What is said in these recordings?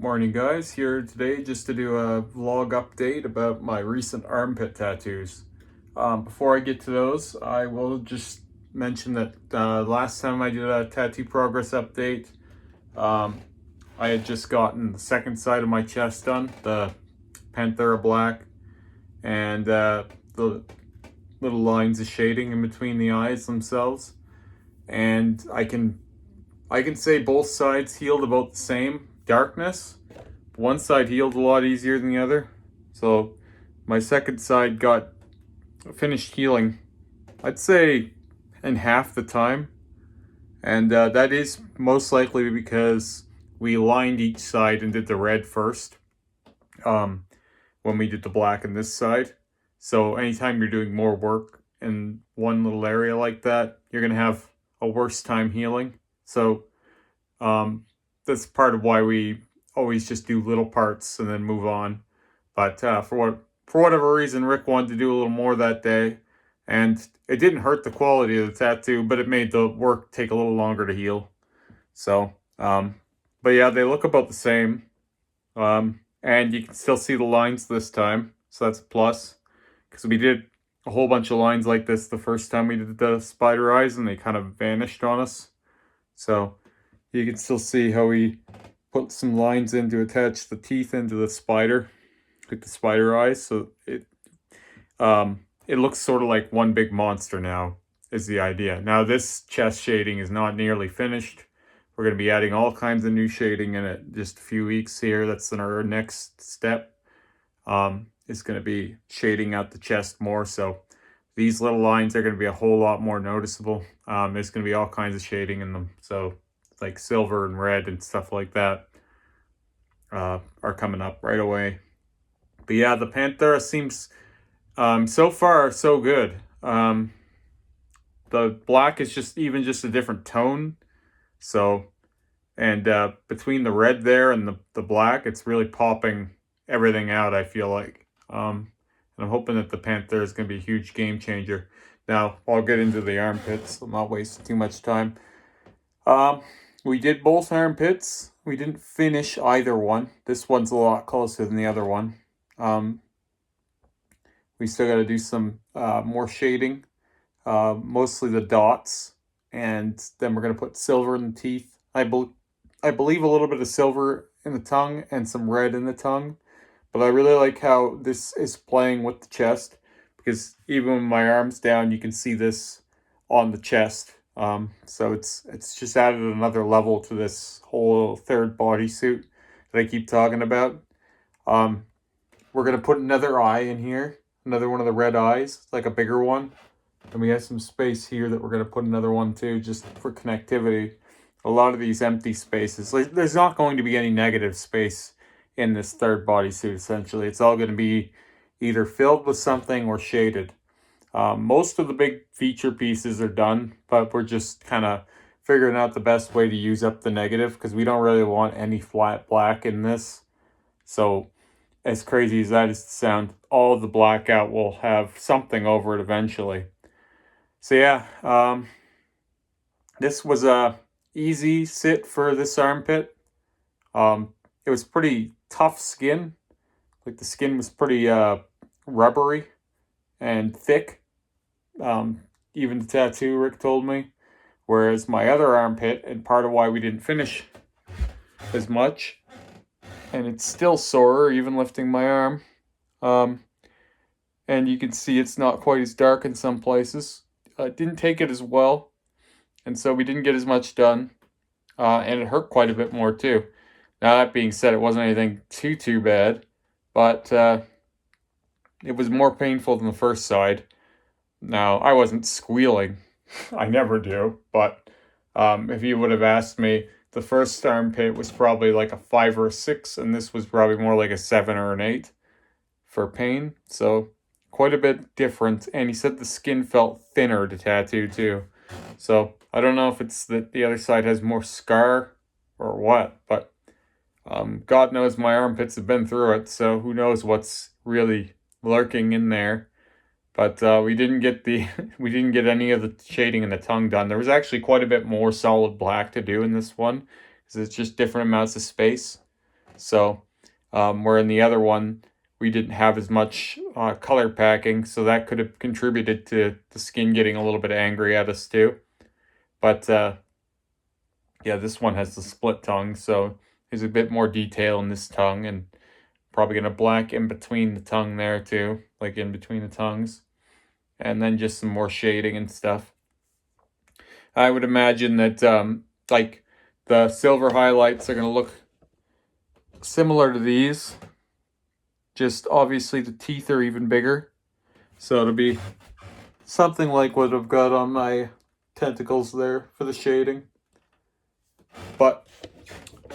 Morning guys, here today just to do a vlog update about my recent armpit tattoos. Before I get to those, I will just mention that last time I did a tattoo progress update, I had just gotten the second side of my chest done, the panthera black, and the little lines of shading in between the eyes themselves. And I can say both sides healed about the same darkness. One side healed a lot easier than the other. So my second side got finished healing, I'd say in half the time. And that is most likely because we lined each side and did the red first when we did the black on this side. So anytime you're doing more work in one little area like that, you're going to have a worse time healing. So that's part of why we always just do little parts and then move on. But for whatever reason, Rick wanted to do a little more that day, and it didn't hurt the quality of the tattoo, but it made the work take a little longer to heal. So, but yeah, they look about the same, and you can still see the lines this time, so that's a plus, because we did a whole bunch of lines like this the first time we did the spider eyes, and they kind of vanished on us. So you can still see how we put some lines in to attach the teeth into the spider, like the spider eyes. So it looks sort of like one big monster now, is the idea. Now this chest shading is not nearly finished. We're going to be adding all kinds of new shading in it just a few weeks here. That's in our next step. Is going to be shading out the chest more. So these little lines are going to be a whole lot more noticeable. There's going to be all kinds of shading in them. So like silver and red and stuff like that are coming up right away. But yeah, the panthera seems so far so good. The black is just a different tone. So, and between the red there and the black, it's really popping everything out, I feel like. And I'm hoping that the panthera is going to be a huge game changer. Now, I'll get into the armpits. I'm not wasting too much time. We did both armpits. We didn't finish either one. This one's a lot closer than the other one. We still got to do some more shading, mostly the dots, and then we're going to put silver in the teeth. I believe a little bit of silver in the tongue and some red in the tongue, but I really like how this is playing with the chest, because even with my arms down, you can see this on the chest. So it's just added another level to this whole third bodysuit that I keep talking about. We're going to put another eye in here, another one of the red eyes, like a bigger one. And we have some space here that we're going to put another one too, just for connectivity. A lot of these empty spaces, there's not going to be any negative space in this third bodysuit, essentially. It's all going to be either filled with something or shaded. Most of the big feature pieces are done, but we're just kind of figuring out the best way to use up the negative, because we don't really want any flat black in this. So as crazy as that is to sound, all of the blackout will have something over it eventually. So yeah, this was a easy sit for this armpit. It was pretty tough skin. Like the skin was pretty rubbery and thick. Even the tattoo, Rick told me. Whereas my other armpit, and part of why we didn't finish as much, and it's still sore even lifting my arm. And you can see it's not quite as dark in some places. Didn't take it as well, and so we didn't get as much done. And it hurt quite a bit more too. Now that being said, it wasn't anything too bad, but it was more painful than the first side. Now, I wasn't squealing. I never do. But if you would have asked me, the first armpit was probably like a 5 or a 6, and this was probably more like a 7 or an 8 for pain. So quite a bit different. And he said the skin felt thinner to tattoo too. So I don't know if it's that the other side has more scar or what, but God knows my armpits have been through it. So who knows what's really lurking in there. But we didn't get any of the shading in the tongue done. There was actually quite a bit more solid black to do in this one, because it's just different amounts of space. So where in the other one, we didn't have as much color packing, so that could have contributed to the skin getting a little bit angry at us too. But yeah, this one has the split tongue, so there's a bit more detail in this tongue, and probably going to black in between the tongue there too, like in between the tongues. And then just some more shading and stuff. I would imagine that like the silver highlights are going to look similar to these. Just obviously the teeth are even bigger. So it'll be something like what I've got on my tentacles there for the shading. But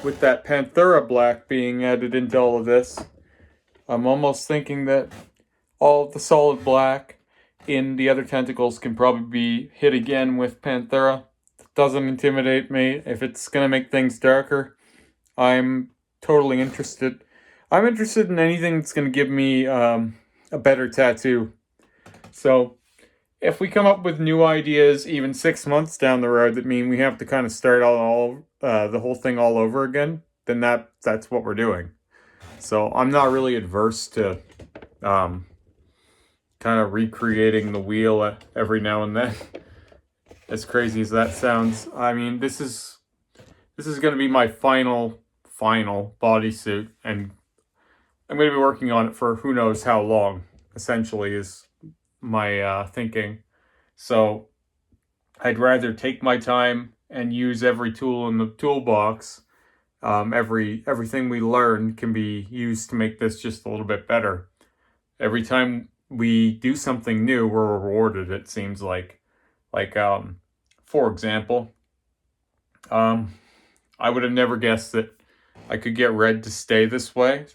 with that Panthera black being added into all of this, I'm almost thinking that all of the solid black in the other tentacles can probably be hit again with Panthera. It doesn't intimidate me. If it's going to make things darker, I'm totally interested. I'm interested in anything that's going to give me a better tattoo. So if we come up with new ideas even 6 months down the road that mean we have to kind of start the whole thing all over again, then that's what we're doing. So I'm not really adverse to kind of recreating the wheel every now and then. As crazy as that sounds, I mean, this is going to be my final bodysuit, and I'm going to be working on it for who knows how long, essentially, is my thinking. So I'd rather take my time and use every tool in the toolbox. Everything we learn can be used to make this just a little bit better. Every time we do something new, we're rewarded, it seems like. For example, I would have never guessed that I could get red to stay this way,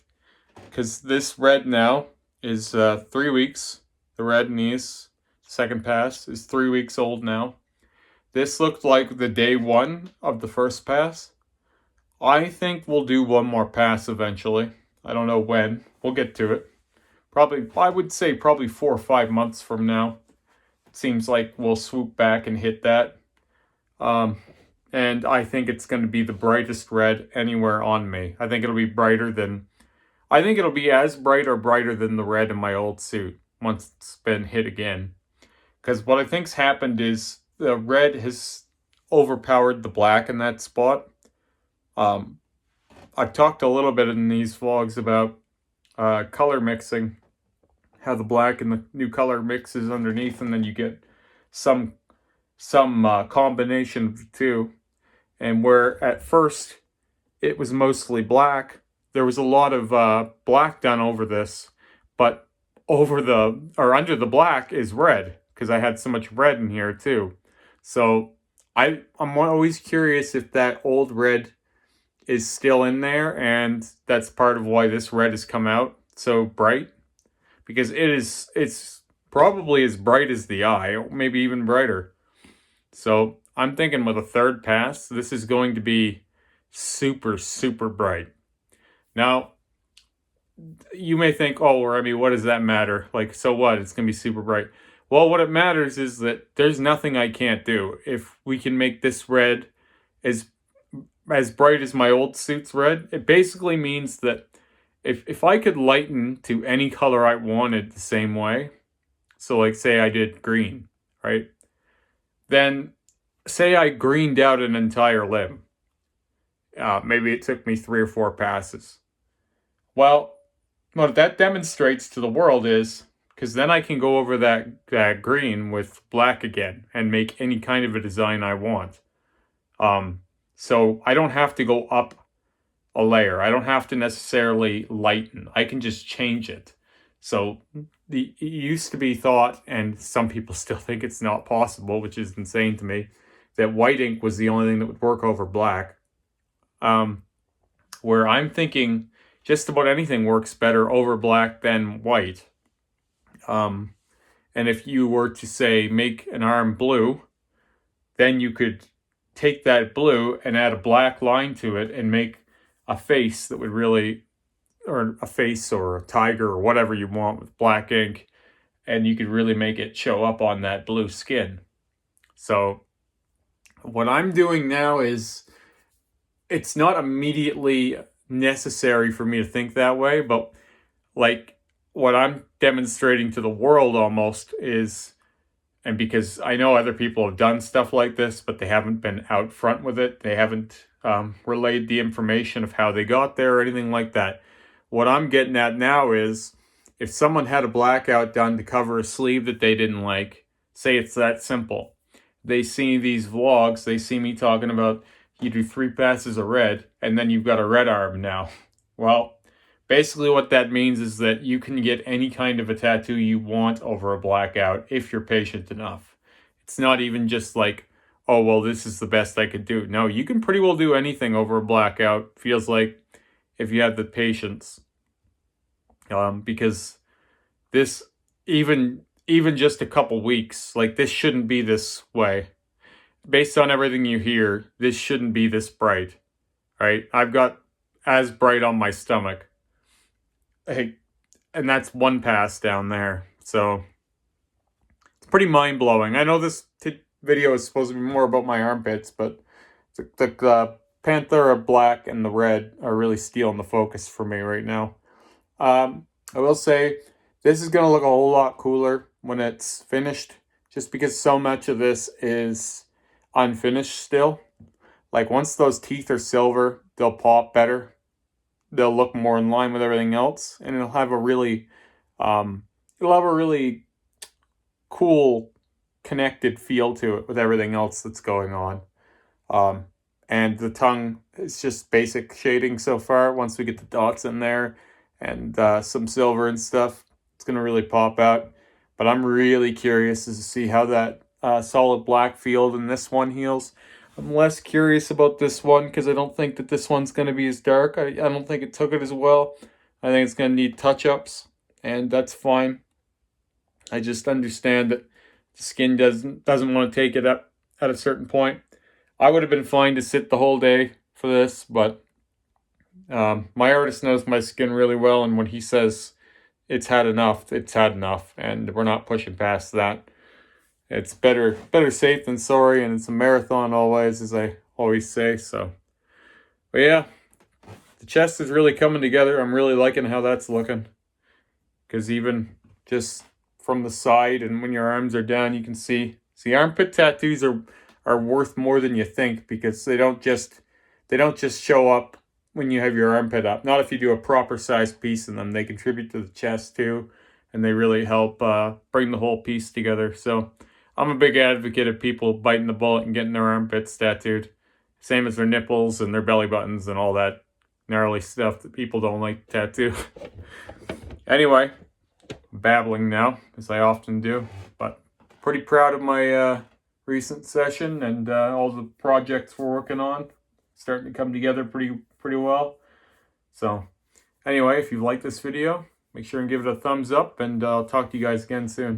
because this red now is 3 weeks. The red in these second pass is 3 weeks old now. This looked like the day one of the first pass. I think we'll do one more pass eventually. I don't know when. We'll get to it. Probably, I would say probably 4 or 5 months from now. It seems like we'll swoop back and hit that. And I think it's going to be the brightest red anywhere on me. I think it'll be as bright or brighter than the red in my old suit once it's been hit again. Because what I think's happened is the red has overpowered the black in that spot. I've talked a little bit in these vlogs about color mixing, how the black and the new color mixes underneath, and then you get some combination of the two. And where at first it was mostly black, there was a lot of black done over this, but under the black is red, because I had so much red in here too. So I'm always curious if that old red is still in there, and that's part of why this red has come out so bright, because it's probably as bright as the eye, maybe even brighter. So I'm thinking with a third pass, this is going to be super, super bright. Now, you may think, oh, Remy, what does that matter? Like, so what? It's going to be super bright. Well, what it matters is that there's nothing I can't do. If we can make this red as bright as my old suit's red, it basically means that if I could lighten to any color I wanted the same way, so like say I did green, right? Then say I greened out an entire limb. Maybe it took me 3 or 4 passes. Well, what that demonstrates to the world is, because then I can go over that green with black again and make any kind of a design I want. So I don't have to go up a layer. I don't have to necessarily lighten. I can just change it. So it used to be thought, and some people still think it's not possible, which is insane to me, that white ink was the only thing that would work over black. Where I'm thinking just about anything works better over black than white. And if you were to say make an arm blue, then you could take that blue and add a black line to it and make a face that would really, or a face or a tiger or whatever you want with black ink, and you could really make it show up on that blue skin. So what I'm doing now is, it's not immediately necessary for me to think that way, but like what I'm demonstrating to the world almost is, and because I know other people have done stuff like this, but they haven't been out front with it. They haven't relayed the information of how they got there or anything like that. What I'm getting at now is if someone had a blackout done to cover a sleeve that they didn't like, say it's that simple. They see these vlogs, they see me talking about you do 3 passes of red and then you've got a red arm now. Well, basically what that means is that you can get any kind of a tattoo you want over a blackout if you're patient enough. It's not even just like, oh, well, this is the best I could do. No, you can pretty well do anything over a blackout, feels like, if you have the patience. Because this, even just a couple weeks, like this shouldn't be this way. Based on everything you hear, this shouldn't be this bright, right? I've got as bright on my stomach. Hey, and that's 1 pass down there. So it's pretty mind-blowing. I know this video is supposed to be more about my armpits, but the panthera black and the red are really stealing the focus for me right now. I will say this is going to look a whole lot cooler when it's finished, just because so much of this is unfinished still. Like once those teeth are silver, they'll pop better. They'll look more in line with everything else, and it'll have a really cool connected feel to it with everything else that's going on. And the tongue is just basic shading so far. Once we get the dots in there and some silver and stuff, it's going to really pop out. But I'm really curious to see how that solid black field in this one heals. I'm less curious about this one because I don't think that this one's going to be as dark. I don't think it took it as well. I think it's going to need touch-ups, and that's fine. I just understand that the skin doesn't want to take it up at a certain point. I would have been fine to sit the whole day for this, but my artist knows my skin really well, and when he says it's had enough, and we're not pushing past that. It's better safe than sorry, and it's a marathon always, as I always say. So, but yeah, the chest is really coming together. I'm really liking how that's looking, because even just from the side and when your arms are down, you can see armpit tattoos are worth more than you think, because they don't just show up when you have your armpit up. Not if you do a proper size piece in them. They contribute to the chest too, and they really help bring the whole piece together. So I'm a big advocate of people biting the bullet and getting their armpits tattooed. Same as their nipples and their belly buttons and all that gnarly stuff that people don't like to tattoo. Anyway, I'm babbling now, as I often do. But pretty proud of my recent session and all the projects we're working on. Starting to come together pretty well. So anyway, if you like this video, make sure and give it a thumbs up, and I'll talk to you guys again soon.